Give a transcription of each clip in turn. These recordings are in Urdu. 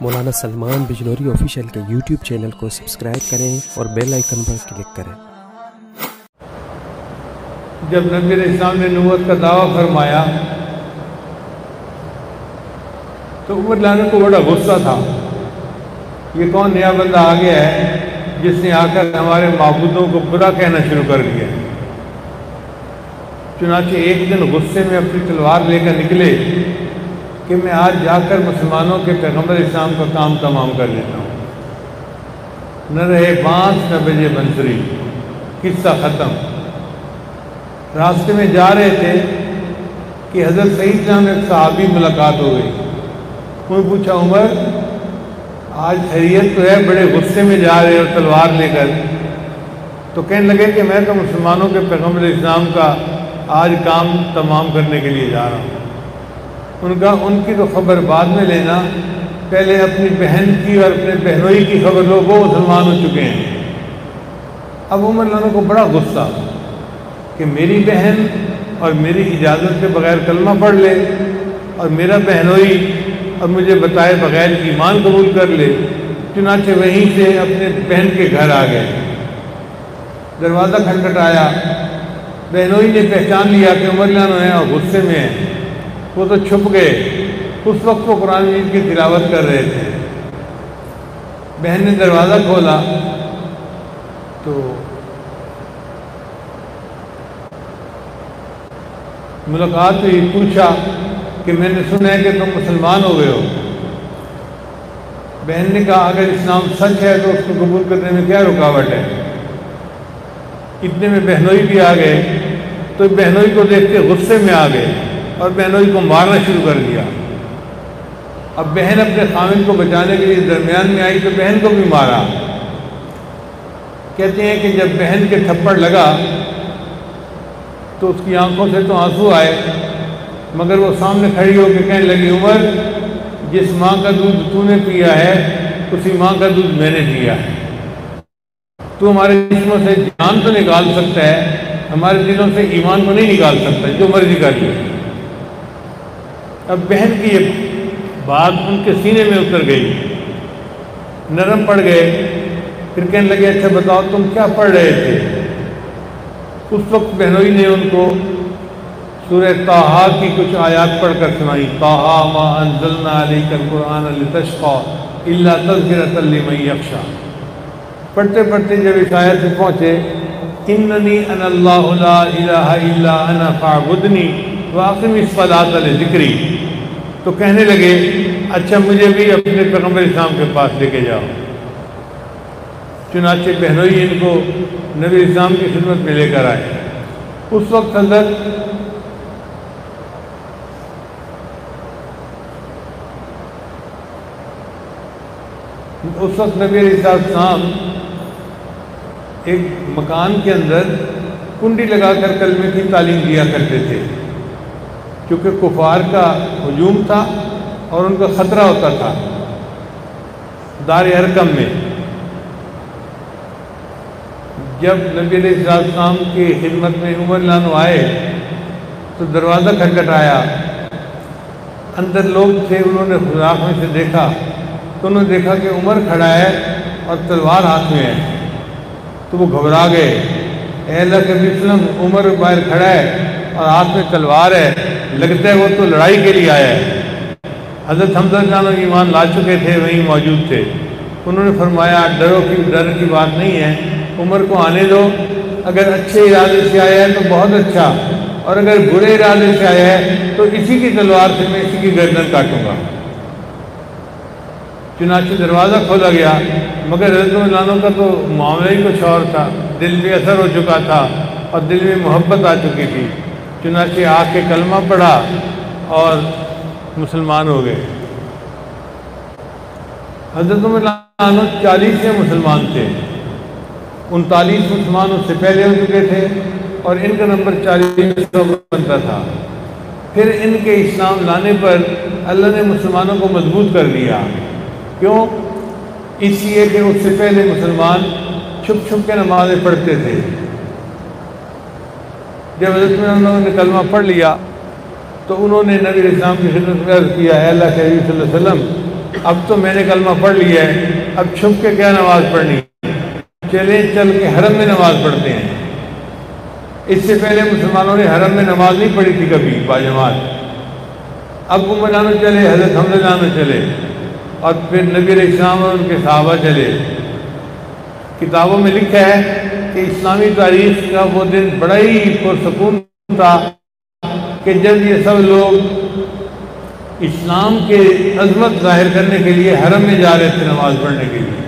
مولانا سلمان بجنوری آفیشیل کے یوٹیوب چینل کو سبسکرائب کریں اور بیل آئیکن پر کلک کریں۔ جب نبی علیہ السلام نے نبوت کا دعویٰ فرمایا تو عمر لانے کو بڑا غصہ تھا، یہ کون نیا بندہ آ گیا ہے جس نے آ کر ہمارے معبودوں کو برا کہنا شروع کر دیا۔ چنانچہ ایک دن غصے میں اپنی تلوار لے کر نکلے کہ میں آج جا کر مسلمانوں کے پیغمبر اسلام کا کام تمام کر لیتا ہوں۔ نہ رہے بانس نہ بجے بنسری، قصہ ختم۔ راستے میں جا رہے تھے کہ حضرت سعید جان ایک صحابی ملاقات ہو گئی۔ انہوں نے پوچھا عمر آج خیریت تو ہے، بڑے غصے میں جا رہے ہو تلوار لے کر؟ تو کہنے لگے کہ میں تو مسلمانوں کے پیغمبر اسلام کا آج کام تمام کرنے کے لیے جا رہا ہوں۔ ان کی تو خبر بعد میں لینا، پہلے اپنی بہن کی اور اپنے بہنوئی کی خبر لو، وہ مسلمان ہو چکے ہیں۔ اب عمر لانوں کو بڑا غصہ کہ میری بہن اور میری اجازت کے بغیر کلمہ پڑھ لے اور میرا بہنوئی اور مجھے بتائے بغیر ایمان قبول کر لے۔ چنانچہ وہیں سے اپنے بہن کے گھر آ گئے۔ دروازہ کھٹکھٹایا، بہنوئی نے پہچان لیا کہ عمر لانو ہیں اور غصے میں ہیں۔ وہ تو چھپ گئے، اس وقت وہ قرآن مجید کی تلاوت کر رہے تھے۔ بہن نے دروازہ کھولا تو ملاقات ہوئی، پوچھا کہ میں نے سنا ہے کہ تم مسلمان ہو گئے ہو۔ بہن نے کہا اگر اسلام سچ ہے تو اس کو قبول کرنے میں کیا رکاوٹ ہے؟ اتنے میں بہنوئی بھی آ گئے تو بہنوئی کو دیکھ کے غصے میں آ گئے اور بہنوئی کو مارنا شروع کر دیا۔ اب بہن اپنے خامن کو بچانے کے لیے درمیان میں آئی تو بہن کو بھی مارا۔ کہتے ہیں کہ جب بہن کے تھپڑ لگا تو اس کی آنکھوں سے تو آنسو آئے، مگر وہ سامنے کھڑی ہو کے کہنے لگی عمر جس ماں کا دودھ تو نے پیا ہے اسی ماں کا دودھ میں نے پیا ہے۔ تو ہمارے جسموں سے جان تو نکال سکتا ہے، ہمارے دلوں سے ایمان کو نہیں نکال سکتا، جو مرضی کر لے۔ اب بہن کی یہ بات ان کے سینے میں اتر گئی، نرم پڑ گئے۔ پھر کہنے لگے اچھا بتاؤ تم کیا پڑھ رہے تھے؟ اس وقت بہنوئی نے ان کو سورہ طٰہٰ کی کچھ آیات پڑھ کر سنائی۔ طٰہٰ ما انزلنا علیک القرآن لتشقیٰ الا تذکرۃ لمن یخشیٰ۔ پڑھتے پڑھتے جب اس آیت سے پہنچے اننی انا اللہ لا الہ الا انا فاعبدنی واقم الصلاۃ لذکری، تو کہنے لگے اچھا مجھے بھی اپنے پیغمبر اسلام کے پاس لے کے جاؤ۔ چنانچہ بہنوئی ان کو نبی اسلام کی خدمت میں لے کر آئے۔ اس وقت نبی علیہ السلام ایک مکان کے اندر کنڈی لگا کر کلمے کی تعلیم دیا کرتے تھے، کیونکہ کفار کا ہجوم تھا اور ان کا خطرہ ہوتا تھا۔ دار ارقم میں جب نبی علیہ السلام کی خدمت میں عمر لانو آئے تو دروازہ کھٹکھٹایا، اندر لوگ تھے، انہوں نے سوراخ میں سے دیکھا تو انہوں نے دیکھا کہ عمر کھڑا ہے اور تلوار ہاتھ میں ہے، تو وہ گھبرا گئے۔ اے اللہ کے نبی صلی اللہ علیہ وسلم عمر باہر کھڑا ہے اور ہاتھ میں تلوار ہے، لگتا ہے وہ تو لڑائی کے لیے آیا ہے۔ حضرت حمزہ جان ایمان لا چکے تھے، وہیں موجود تھے۔ انہوں نے فرمایا ڈر کی بات نہیں ہے، عمر کو آنے دو، اگر اچھے ارادے سے آیا ہے تو بہت اچھا، اور اگر برے ارادے سے آیا ہے تو اسی کی تلوار سے میں اسی کی گردن کاٹوں گا۔ چنانچہ دروازہ کھولا گیا، مگر حضرت عمر لانو کا تو معاملہ ہی کچھ اور تھا، دل میں اثر ہو چکا تھا اور دل میں محبت آ چکی تھی۔ چنانچہ آ کے کلمہ پڑھا اور مسلمان ہو گئے۔ حضرت عمر لانو 40 مسلمان تھے، 39 مسلمان اس سے پہلے ہو چکے تھے اور ان کا نمبر 40 بنتا تھا۔ پھر ان کے اسلام لانے پر اللہ نے مسلمانوں کو مضبوط کر دیا۔ کیوں؟ اس لیے کہ اس سے پہلے مسلمان چھپ چھپ کے نمازیں پڑھتے تھے۔ جب حضرت عمر نے کلمہ پڑھ لیا تو انہوں نے نبی علیہ السلام کی خدمت میں عرض کیا، اے اللہ کے نبی صلی اللہ علیہ وسلم اب تو میں نے کلمہ پڑھ لیا ہے، اب چھپ کے کیا نماز پڑھنی، چلے چل کے حرم میں نماز پڑھتے ہیں۔ اس سے پہلے مسلمانوں نے حرم میں نماز نہیں پڑھی تھی کبھی باجماعت۔ اب عمرانو چلے، حضرت حمزہ جانو چلے، اور پھر نبی علیہ السلام اور ان کے صحابہ چلے۔ کتابوں میں لکھا ہے کہ اسلامی تاریخ کا وہ دن بڑا ہی پرسکون تھا کہ جب یہ سب لوگ اسلام کے عظمت ظاہر کرنے کے لیے حرم میں جا رہے تھے نماز پڑھنے کے لیے۔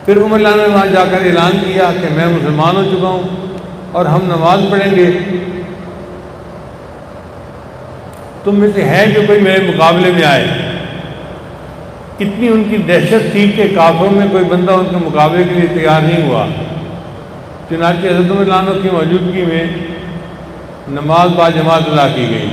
پھر عمر اللہ نے وہاں جا کر اعلان کیا کہ میں مسلمان ہو چکا ہوں اور ہم نماز پڑھیں گے، تم میں سے ہے جو کوئی میرے مقابلے میں آئے۔ اتنی ان کی دہشت تھی کہ کافروں میں کوئی بندہ ان کے مقابلے کے لیے تیار نہیں ہوا۔ چنانچہ حضرت عمر اللہ عنہ کی موجودگی میں نماز باجماعت ادا کی گئی۔